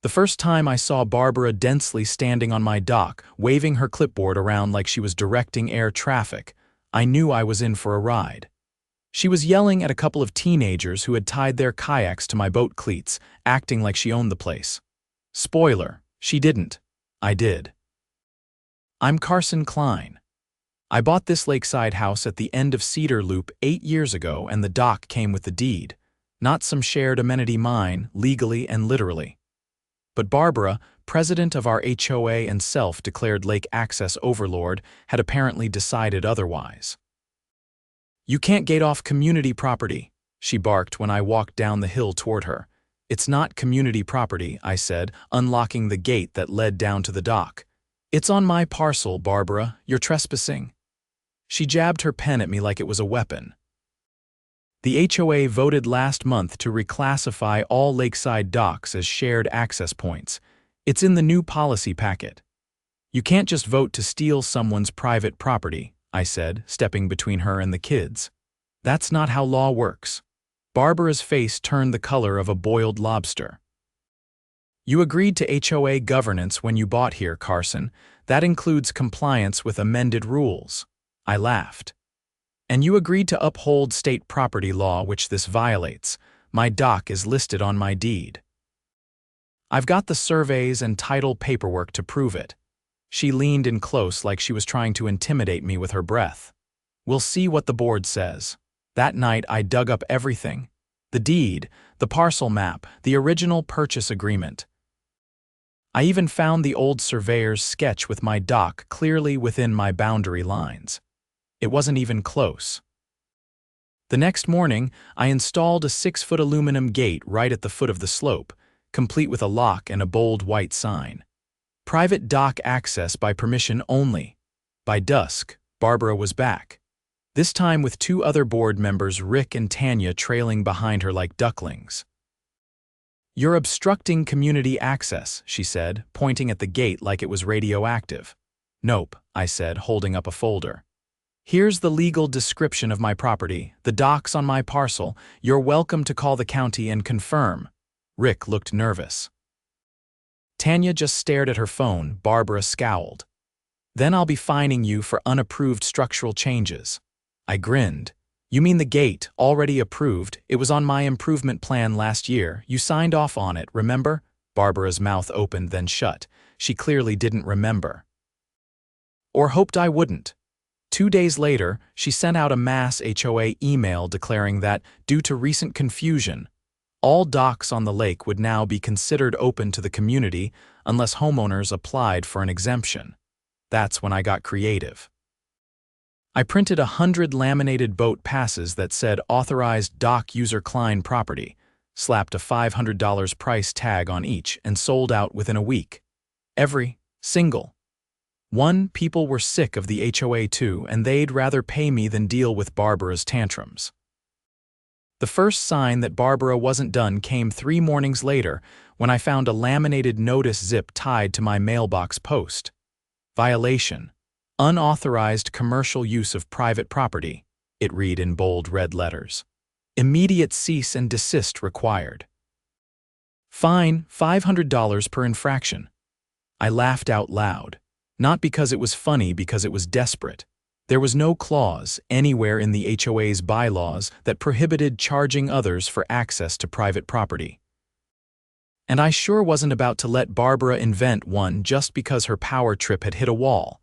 The first time I saw Barbara Densley standing on my dock, waving her clipboard around like she was directing air traffic, I knew I was in for a ride. She was yelling at a couple of teenagers who had tied their kayaks to my boat cleats, acting like she owned the place. Spoiler, she didn't. I did. I'm Carson Kline. I bought this lakeside house at the end of Cedar Loop 8 years ago, and the dock came with the deed. Not some shared amenity mine, legally and literally. But Barbara, president of our HOA and self-declared lake access overlord, had apparently decided otherwise. "You can't gate off community property," she barked when I walked down the hill toward her. "It's not community property," I said, unlocking the gate that led down to the dock. "It's on my parcel, Barbara. You're trespassing." She jabbed her pen at me like it was a weapon. The HOA voted last month to reclassify all lakeside docks as shared access points. It's in the new policy packet. "You can't just vote to steal someone's private property," I said, stepping between her and the kids. "That's not how law works." Barbara's face turned the color of a boiled lobster. "You agreed to HOA governance when you bought here, Carson. That includes compliance with amended rules." I laughed. "And you agreed to uphold state property law, which this violates. My dock is listed on my deed." "I've got the surveys and title paperwork to prove it." She leaned in close like she was trying to intimidate me with her breath. "We'll see what the board says." That night I dug up everything. The deed, the parcel map, the original purchase agreement. I even found the old surveyor's sketch with my dock clearly within my boundary lines. It wasn't even close. The next morning, I installed a 6-foot aluminum gate right at the foot of the slope, complete with a lock and a bold white sign. "Private dock access by permission only." By dusk, Barbara was back. This time with 2 other board members, Rick and Tanya, trailing behind her like ducklings. "You're obstructing community access," she said, pointing at the gate like it was radioactive. "Nope," I said, holding up a folder. "Here's the legal description of my property, the dock's on my parcel. You're welcome to call the county and confirm." Rick looked nervous. Tanya just stared at her phone. Barbara scowled. "Then I'll be fining you for unapproved structural changes." I grinned. "You mean the gate, already approved? It was on my improvement plan last year. You signed off on it, remember?" Barbara's mouth opened then shut. She clearly didn't remember. Or hoped I wouldn't. 2 days later, she sent out a mass HOA email declaring that, due to recent confusion, all docks on the lake would now be considered open to the community unless homeowners applied for an exemption. That's when I got creative. I printed 100 laminated boat passes that said Authorized Dock User Kline Property, slapped a $500 price tag on each, and sold out within a week. Every single one. People were sick of the HOA too, and they'd rather pay me than deal with Barbara's tantrums. The first sign that Barbara wasn't done came 3 mornings later when I found a laminated notice zip tied to my mailbox post. "Violation. Unauthorized commercial use of private property," it read in bold red letters. "Immediate cease and desist required. Fine, $500 per infraction." I laughed out loud. Not because it was funny, because it was desperate. There was no clause anywhere in the HOA's bylaws that prohibited charging others for access to private property. And I sure wasn't about to let Barbara invent one just because her power trip had hit a wall.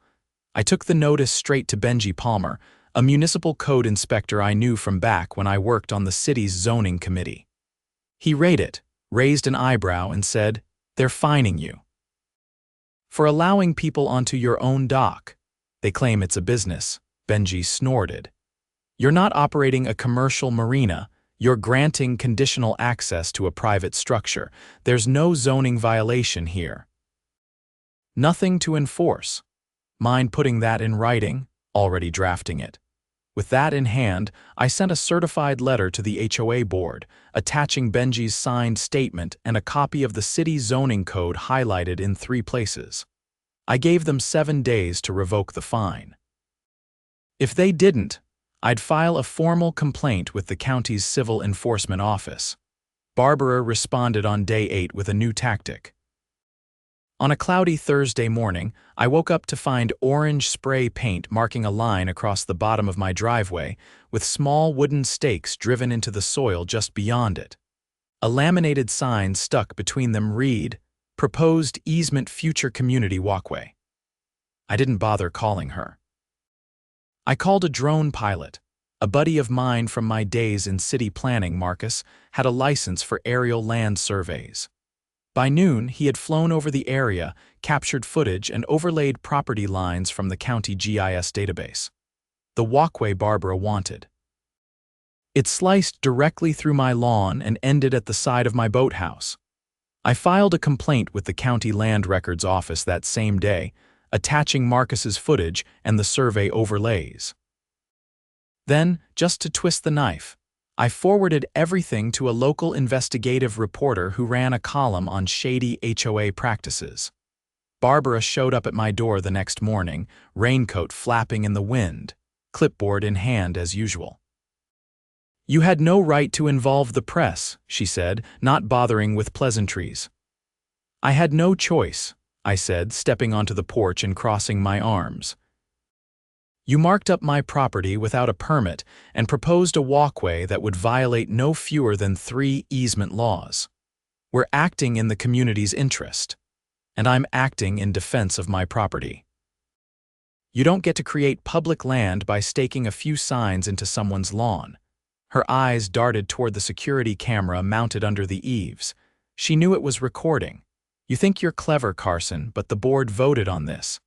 I took the notice straight to Benji Palmer, a municipal code inspector I knew from back when I worked on the city's zoning committee. He read it, raised an eyebrow, and said, "They're fining you for allowing people onto your own dock. They claim it's a business." Benji snorted. "You're not operating a commercial marina. You're granting conditional access to a private structure. There's no zoning violation here. Nothing to enforce." Mind putting that in writing? Already drafting it. With that in hand, I sent a certified letter to the HOA board, attaching Benji's signed statement and a copy of the city zoning code highlighted in 3 places. I gave them 7 days to revoke the fine. If they didn't, I'd file a formal complaint with the county's civil enforcement office. Barbara responded on day 8 with a new tactic. On a cloudy Thursday morning, I woke up to find orange spray paint marking a line across the bottom of my driveway, with small wooden stakes driven into the soil just beyond it. A laminated sign stuck between them read, "Proposed Easement Future Community Walkway." I didn't bother calling her. I called a drone pilot. A buddy of mine from my days in city planning, Marcus, had a license for aerial land surveys. By noon, he had flown over the area, captured footage, and overlaid property lines from the county GIS database. The walkway Barbara wanted. It sliced directly through my lawn and ended at the side of my boathouse. I filed a complaint with the county land records office that same day, attaching Marcus's footage and the survey overlays. Then, just to twist the knife, I forwarded everything to a local investigative reporter who ran a column on shady HOA practices. Barbara showed up at my door the next morning, raincoat flapping in the wind, clipboard in hand as usual. "You had no right to involve the press," she said, not bothering with pleasantries. "I had no choice," I said, stepping onto the porch and crossing my arms. "You marked up my property without a permit and proposed a walkway that would violate no fewer than 3 easement laws. We're acting in the community's interest, and I'm acting in defense of my property. You don't get to create public land by staking a few signs into someone's lawn." Her eyes darted toward the security camera mounted under the eaves. She knew it was recording. "You think you're clever, Carson, but the board voted on this.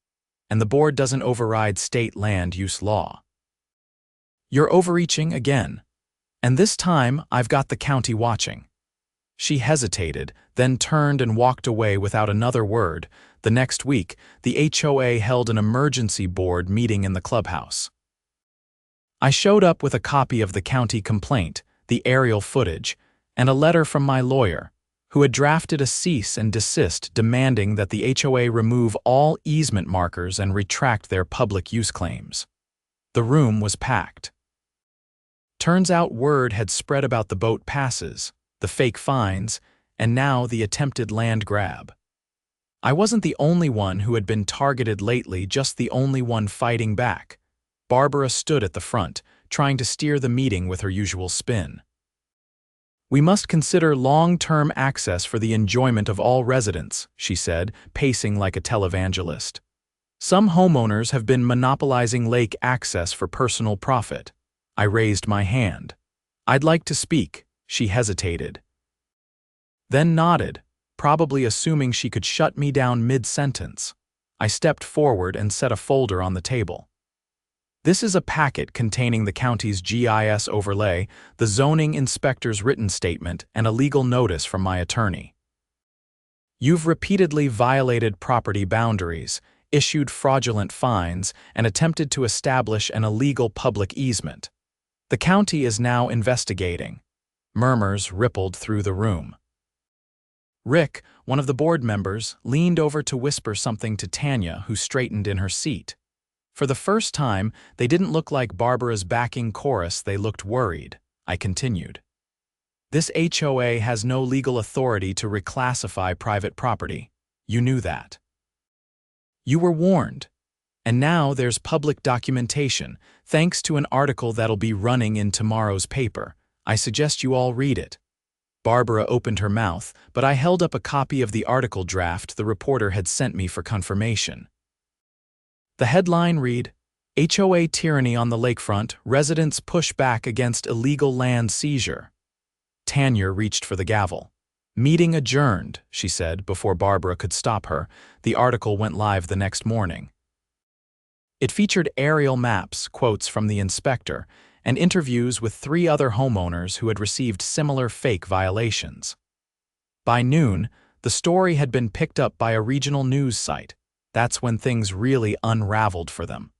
And the board doesn't override state land use law. You're overreaching again. And this time, I've got the county watching." She hesitated, then turned and walked away without another word. The next week, the HOA held an emergency board meeting in the clubhouse. I showed up with a copy of the county complaint, the aerial footage, and a letter from my lawyer, who had drafted a cease and desist demanding that the HOA remove all easement markers and retract their public use claims. The room was packed. Turns out word had spread about the boat passes, the fake fines, and now the attempted land grab. I wasn't the only one who had been targeted lately, just the only one fighting back. Barbara stood at the front, trying to steer the meeting with her usual spin. "We must consider long-term access for the enjoyment of all residents," she said, pacing like a televangelist. "Some homeowners have been monopolizing lake access for personal profit." I raised my hand. "I'd like to speak." She hesitated, then nodded, probably assuming she could shut me down mid-sentence. I stepped forward and set a folder on the table. "This is a packet containing the county's GIS overlay, the zoning inspector's written statement, and a legal notice from my attorney. You've repeatedly violated property boundaries, issued fraudulent fines, and attempted to establish an illegal public easement. The county is now investigating." Murmurs rippled through the room. Rick, one of the board members, leaned over to whisper something to Tanya, who straightened in her seat. For the first time, they didn't look like Barbara's backing chorus, they looked worried. I continued. "This HOA has no legal authority to reclassify private property. You knew that. You were warned. And now there's public documentation, thanks to an article that'll be running in tomorrow's paper. I suggest you all read it." Barbara opened her mouth, but I held up a copy of the article draft the reporter had sent me for confirmation. The headline read, "HOA Tyranny on the Lakefront, Residents Push Back Against Illegal Land Seizure." Tanya reached for the gavel. "Meeting adjourned," she said before Barbara could stop her. The article went live the next morning. It featured aerial maps, quotes from the inspector, and interviews with 3 other homeowners who had received similar fake violations. By noon, the story had been picked up by a regional news site. That's when things really unraveled for them.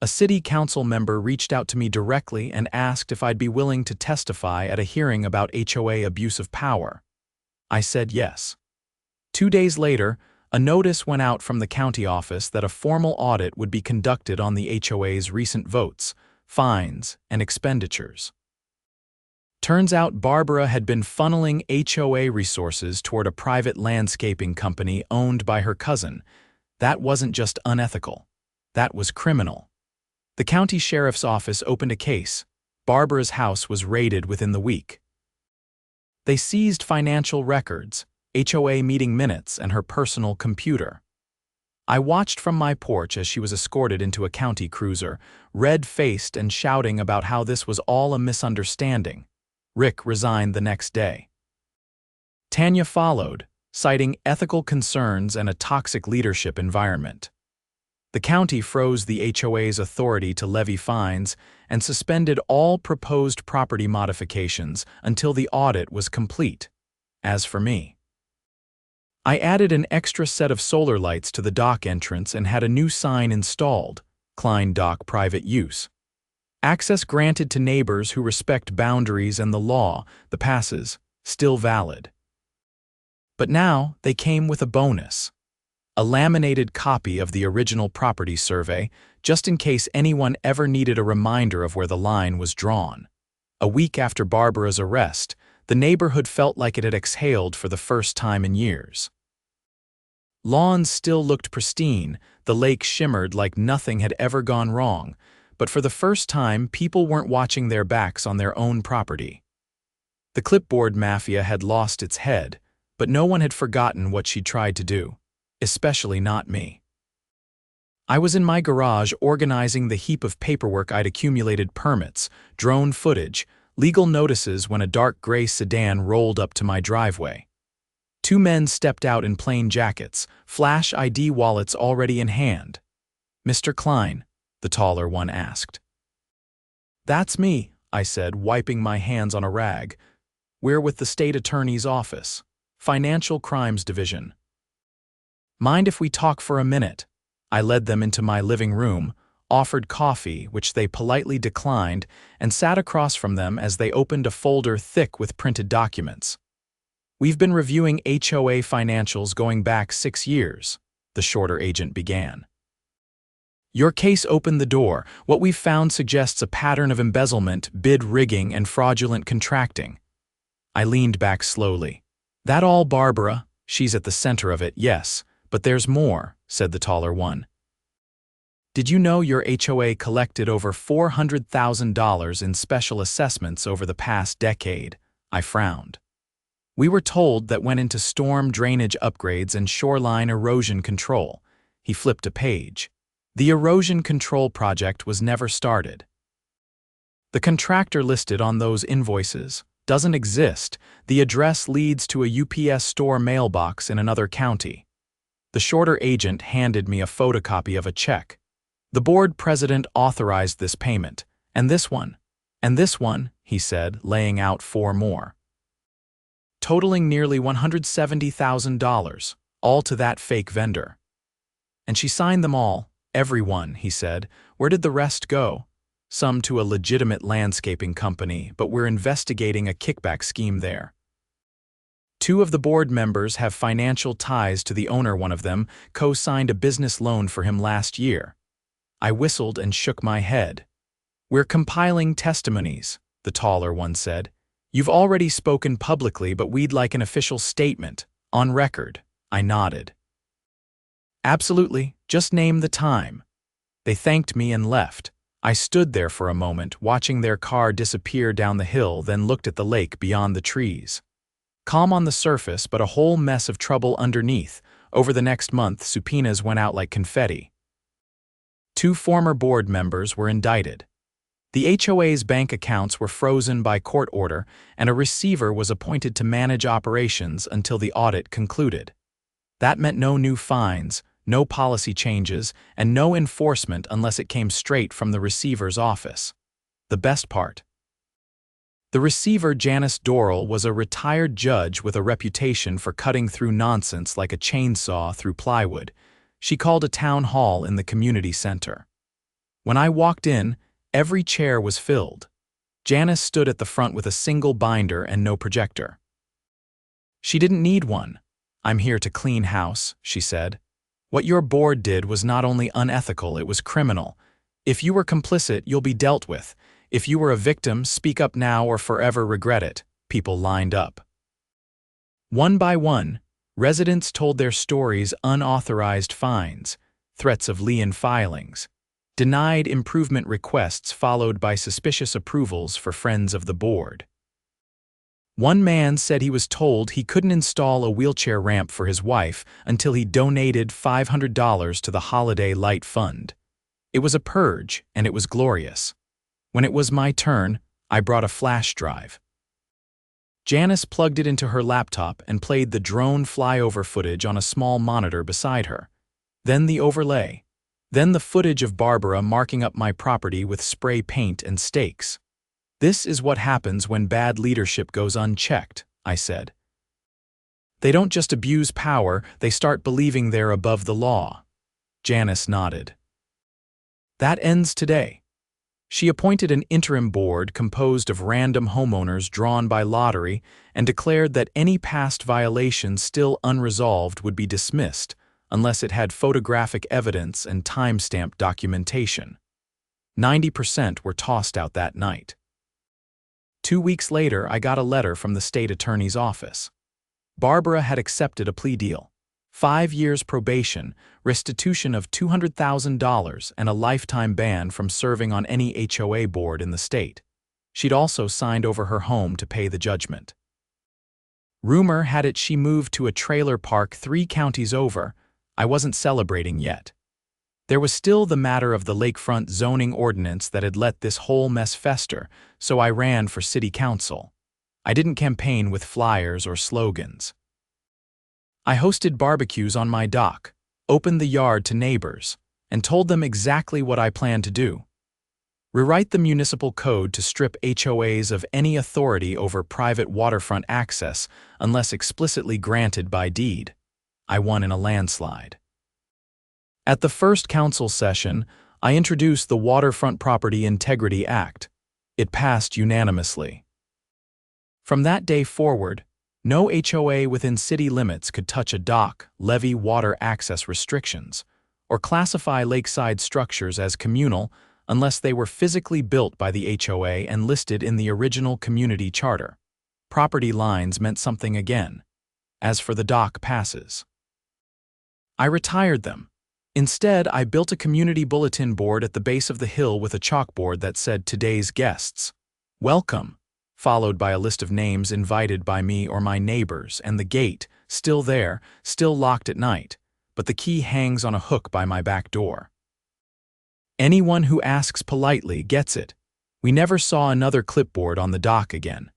A city council member reached out to me directly and asked if I'd be willing to testify at a hearing about HOA abuse of power. I said yes. 2 days later, a notice went out from the county office that a formal audit would be conducted on the HOA's recent votes, fines, and expenditures. Turns out Barbara had been funneling HOA resources toward a private landscaping company owned by her cousin. That wasn't just unethical. That was criminal. The county sheriff's office opened a case. Barbara's house was raided within the week. They seized financial records, HOA meeting minutes, and her personal computer. I watched from my porch as she was escorted into a county cruiser, red-faced and shouting about how this was all a misunderstanding. Rick resigned the next day. Tanya followed, citing ethical concerns and a toxic leadership environment. The county froze the HOA's authority to levy fines and suspended all proposed property modifications until the audit was complete. As for me, I added an extra set of solar lights to the dock entrance and had a new sign installed, Kline Dock Private Use. Access granted to neighbors who respect boundaries and the law, the passes, still valid. But now they came with a bonus. A laminated copy of the original property survey, just in case anyone ever needed a reminder of where the line was drawn. A week after Barbara's arrest, the neighborhood felt like it had exhaled for the first time in years. Lawns still looked pristine, the lake shimmered like nothing had ever gone wrong, but for the first time people weren't watching their backs on their own property. The clipboard mafia had lost its head, but no one had forgotten what she tried to do, especially not me. I was in my garage organizing the heap of paperwork I'd accumulated: permits, drone footage, legal notices, when a dark gray sedan rolled up to my driveway. Two men stepped out in plain jackets, flash ID wallets already in hand. "Mr. Kline?" the taller one asked. "That's me," I said, wiping my hands on a rag. "We're with the state attorney's office, Financial Crimes Division." "Mind if we talk for a minute?" I led them into my living room, offered coffee, which they politely declined, and sat across from them as they opened a folder thick with printed documents. "We've been reviewing HOA financials going back 6 years, the shorter agent began. "Your case opened the door. What we've found suggests a pattern of embezzlement, bid rigging, and fraudulent contracting." I leaned back slowly. "That all Barbara? She's at the center of it, yes, but there's more," said the taller one. "Did you know your HOA collected over $400,000 in special assessments over the past decade?" I frowned. "We were told that went into storm drainage upgrades and shoreline erosion control." He flipped a page. "The erosion control project was never started. The contractor listed on those invoices doesn't exist. The address leads to a UPS store mailbox in another county." The shorter agent handed me a photocopy of a check. "The board president authorized this payment, and this one, he said, laying out 4 more. Totaling nearly $170,000, all to that fake vendor. "And she signed them all, everyone," he said. "Where did the rest go?" "Some to a legitimate landscaping company, but we're investigating a kickback scheme there. 2 of the board members have financial ties to the owner. One of them co-signed a business loan for him last year." I whistled and shook my head. "We're compiling testimonies," the taller one said. "You've already spoken publicly, but we'd like an official statement, on record." I nodded. "Absolutely, just name the time." They thanked me and left. I stood there for a moment, watching their car disappear down the hill, then looked at the lake beyond the trees. Calm on the surface, but a whole mess of trouble underneath. Over the next month, subpoenas went out like confetti. 2 former board members were indicted. The HOA's bank accounts were frozen by court order, and a receiver was appointed to manage operations until the audit concluded. That meant no new fines, no policy changes, and no enforcement unless it came straight from the receiver's office. The best part: the receiver, Janice Dorrell, was a retired judge with a reputation for cutting through nonsense like a chainsaw through plywood. She called a town hall in the community center. When I walked in, every chair was filled. Janice stood at the front with a single binder and no projector. She didn't need one. "I'm here to clean house," she said. "What your board did was not only unethical, it was criminal. If you were complicit, you'll be dealt with. If you were a victim, speak up now or forever regret it. People lined up. One by one, residents told their stories: unauthorized fines, threats of lien filings, denied improvement requests followed by suspicious approvals for friends of the board. One man said he was told he couldn't install a wheelchair ramp for his wife until he donated $500 to the Holiday Light Fund. It was a purge, and it was glorious. When it was my turn, I brought a flash drive. Janice plugged it into her laptop and played the drone flyover footage on a small monitor beside her. Then the overlay. Then the footage of Barbara marking up my property with spray paint and stakes. This is what happens when bad leadership goes unchecked, I said. They don't just abuse power, they start believing they're above the law. Janice nodded. That ends today. She appointed an interim board composed of random homeowners drawn by lottery and declared that any past violations still unresolved would be dismissed unless it had photographic evidence and timestamp documentation. 90% were tossed out that night. 2 weeks later, I got a letter from the state attorney's office. Barbara had accepted a plea deal. 5 years probation, restitution of $200,000, and a lifetime ban from serving on any HOA board in the state. She'd also signed over her home to pay the judgment. Rumor had it she moved to a trailer park 3 counties over. I wasn't celebrating yet. There was still the matter of the lakefront zoning ordinance that had let this whole mess fester, so I ran for city council. I didn't campaign with flyers or slogans. I hosted barbecues on my dock, opened the yard to neighbors, and told them exactly what I planned to do. Rewrite the municipal code to strip HOAs of any authority over private waterfront access unless explicitly granted by deed. I won in a landslide. At the first council session, I introduced the Waterfront Property Integrity Act. It passed unanimously. From that day forward, no HOA within city limits could touch a dock, levy water access restrictions, or classify lakeside structures as communal unless they were physically built by the HOA and listed in the original community charter. Property lines meant something again. As for the dock passes, I retired them. Instead, I built a community bulletin board at the base of the hill with a chalkboard that said "Today's guests. Welcome," followed by a list of names invited by me or my neighbors, and the gate, still there, still locked at night, but the key hangs on a hook by my back door. Anyone who asks politely gets it. We never saw another clipboard on the dock again.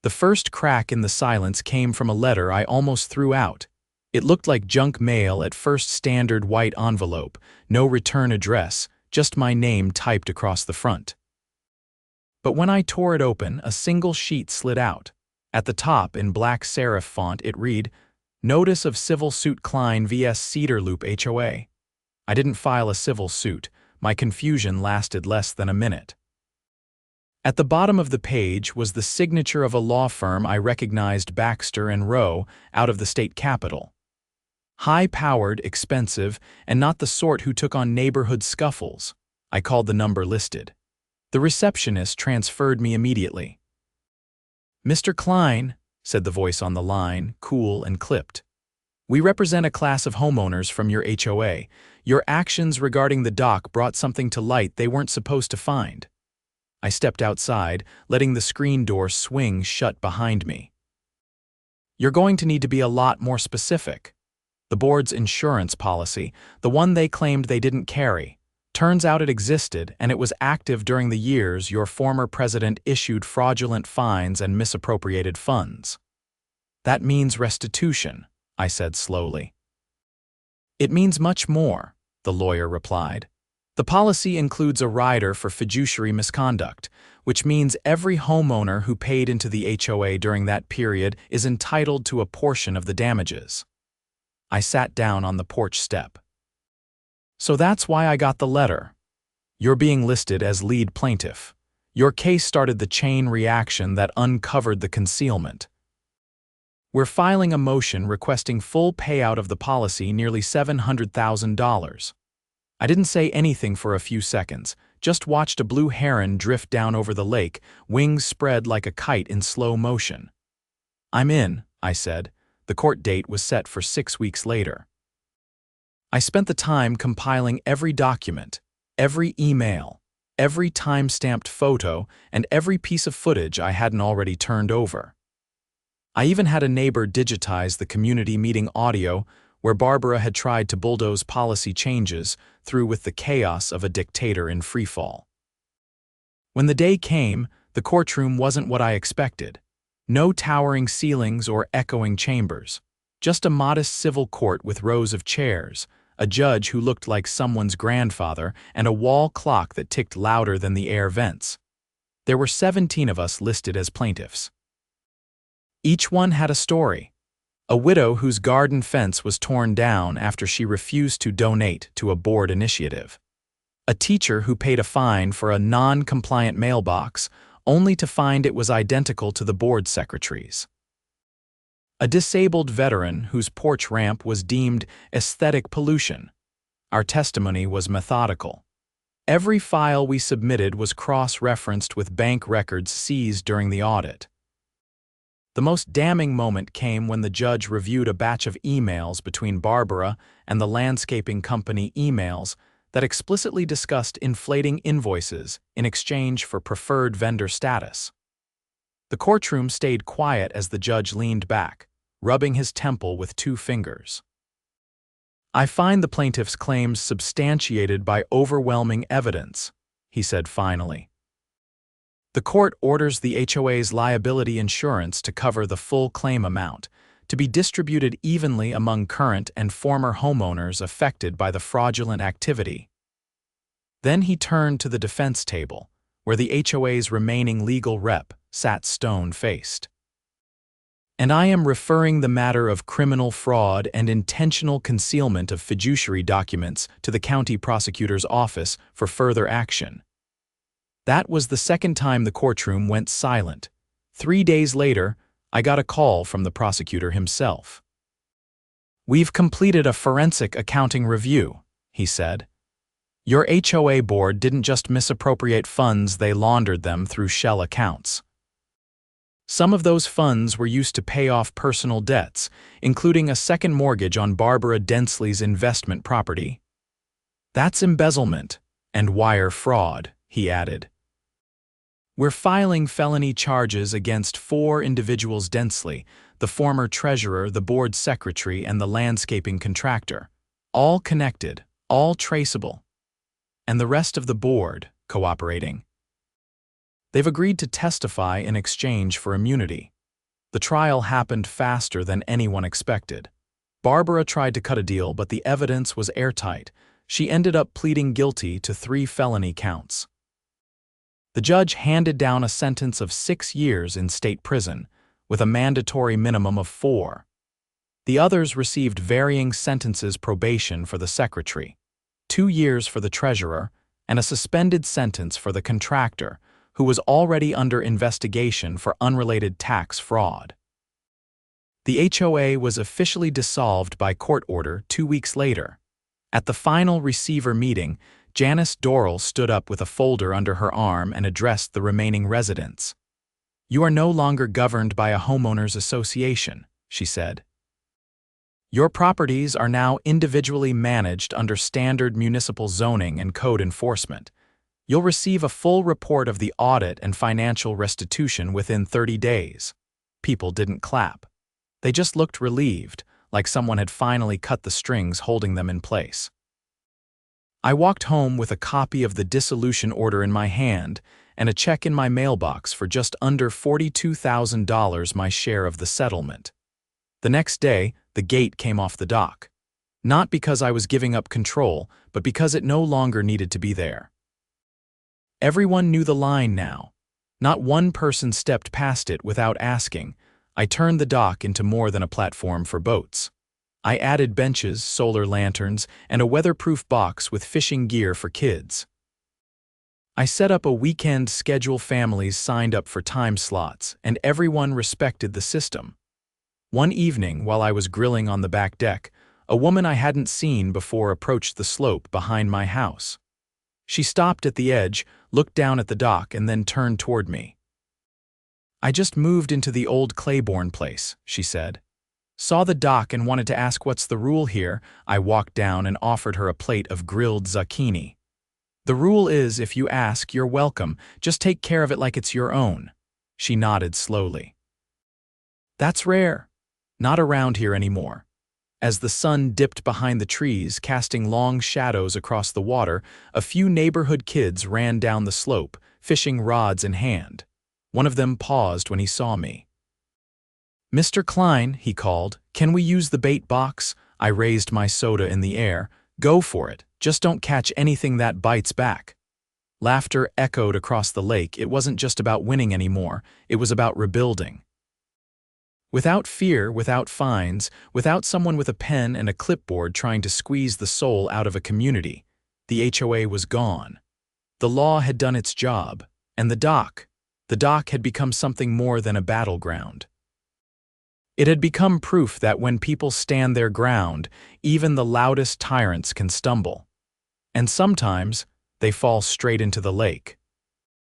The first crack in the silence came from a letter I almost threw out. It looked like junk mail at first, standard white envelope, no return address, just my name typed across the front. But when I tore it open, a single sheet slid out. At the top, in black serif font, it read, "Notice of Civil Suit Kline vs. Cedar Loop HOA." I didn't file a civil suit. My confusion lasted less than a minute. At the bottom of the page was the signature of a law firm I recognized, Baxter & Rowe, out of the state capitol. High-powered, expensive, and not the sort who took on neighborhood scuffles. I called the number listed. The receptionist transferred me immediately. "Mr. Kline," said the voice on the line, cool and clipped. "We represent a class of homeowners from your HOA. Your actions regarding the dock brought something to light they weren't supposed to find." I stepped outside, letting the screen door swing shut behind me. "You're going to need to be a lot more specific. The board's insurance policy, the one they claimed they didn't carry. Turns out it existed, and it was active during the years your former president issued fraudulent fines and misappropriated funds." "That means restitution," I said slowly. "It means much more," the lawyer replied. "The policy includes a rider for fiduciary misconduct, which means every homeowner who paid into the HOA during that period is entitled to a portion of the damages." I sat down on the porch step. "So that's why I got the letter. You're being listed as lead plaintiff. Your case started the chain reaction that uncovered the concealment. We're filing a motion requesting full payout of the policy, nearly $700,000. I didn't say anything for a few seconds, just watched a blue heron drift down over the lake, wings spread like a kite in slow motion. "I'm in," I said. The court date was set for 6 weeks later. I spent the time compiling every document, every email, every time-stamped photo, and every piece of footage I hadn't already turned over. I even had a neighbor digitize the community meeting audio where Barbara had tried to bulldoze policy changes through with the chaos of a dictator in freefall. When the day came, the courtroom wasn't what I expected. No towering ceilings or echoing chambers, just a modest civil court with rows of chairs, a judge who looked like someone's grandfather, and a wall clock that ticked louder than the air vents. There were 17 of us listed as plaintiffs. Each one had a story. A widow whose garden fence was torn down after she refused to donate to a board initiative. A teacher who paid a fine for a non-compliant mailbox only to find it was identical to the board secretary's. A disabled veteran whose porch ramp was deemed aesthetic pollution. Our testimony was methodical. Every file we submitted was cross-referenced with bank records seized during the audit. The most damning moment came when the judge reviewed a batch of emails between Barbara and the landscaping company emails that explicitly discussed inflating invoices in exchange for preferred vendor status. The courtroom stayed quiet as the judge leaned back, rubbing his temple with 2 fingers. "I find the plaintiff's claims substantiated by overwhelming evidence," he said finally. "The court orders the HOA's liability insurance to cover the full claim amount, to be distributed evenly among current and former homeowners affected by the fraudulent activity." Then he turned to the defense table, where the HOA's remaining legal rep sat stone-faced. "And I am referring the matter of criminal fraud and intentional concealment of fiduciary documents to the county prosecutor's office for further action." That was the second time the courtroom went silent. 3 days later, I got a call from the prosecutor himself. "We've completed a forensic accounting review," he said. "Your HOA board didn't just misappropriate funds, they laundered them through shell accounts. Some of those funds were used to pay off personal debts, including a second mortgage on Barbara Densley's investment property. That's embezzlement and wire fraud," he added. "We're filing felony charges against 4 individuals: Densley, the former treasurer, the board secretary, and the landscaping contractor. All connected, all traceable. And the rest of the board cooperating. They've agreed to testify in exchange for immunity." The trial happened faster than anyone expected. Barbara tried to cut a deal, but the evidence was airtight. She ended up pleading guilty to 3 felony counts. The judge handed down a sentence of 6 years in state prison, with a mandatory minimum of 4. The others received varying sentences: probation for the secretary, 2 years for the treasurer, and a suspended sentence for the contractor, who was already under investigation for unrelated tax fraud. The HOA was officially dissolved by court order 2 weeks later. At the final receiver meeting, Janice Dorrell stood up with a folder under her arm and addressed the remaining residents. "You are no longer governed by a homeowners association," she said. "Your properties are now individually managed under standard municipal zoning and code enforcement. You'll receive a full report of the audit and financial restitution within 30 days. People didn't clap. They just looked relieved, like someone had finally cut the strings holding them in place. I walked home with a copy of the dissolution order in my hand and a check in my mailbox for just under $42,000, my share of the settlement. The next day, the gate came off the dock. Not because I was giving up control, but because it no longer needed to be there. Everyone knew the line now. Not one person stepped past it without asking. I turned the dock into more than a platform for boats. I added benches, solar lanterns, and a weatherproof box with fishing gear for kids. I set up a weekend schedule. Families signed up for time slots, and everyone respected the system. One evening, while I was grilling on the back deck, a woman I hadn't seen before approached the slope behind my house. She stopped at the edge, looked down at the dock, and then turned toward me. "I just moved into the old Claiborne place," she said. "Saw the dock and wanted to ask what's the rule here." I walked down and offered her a plate of grilled zucchini. "The rule is, if you ask, you're welcome. Just take care of it like it's your own." She nodded slowly. "That's rare. Not around here anymore." As the sun dipped behind the trees, casting long shadows across the water, a few neighborhood kids ran down the slope, fishing rods in hand. One of them paused when he saw me. "Mr. Kline," he called, "can we use the bait box?" I raised my soda in the air. "Go for it. Just don't catch anything that bites back." Laughter echoed across the lake. It wasn't just about winning anymore. It was about rebuilding. Without fear, without fines, without someone with a pen and a clipboard trying to squeeze the soul out of a community, the HOA was gone. The law had done its job, and the dock had become something more than a battleground. It had become proof that when people stand their ground, even the loudest tyrants can stumble. And sometimes, they fall straight into the lake.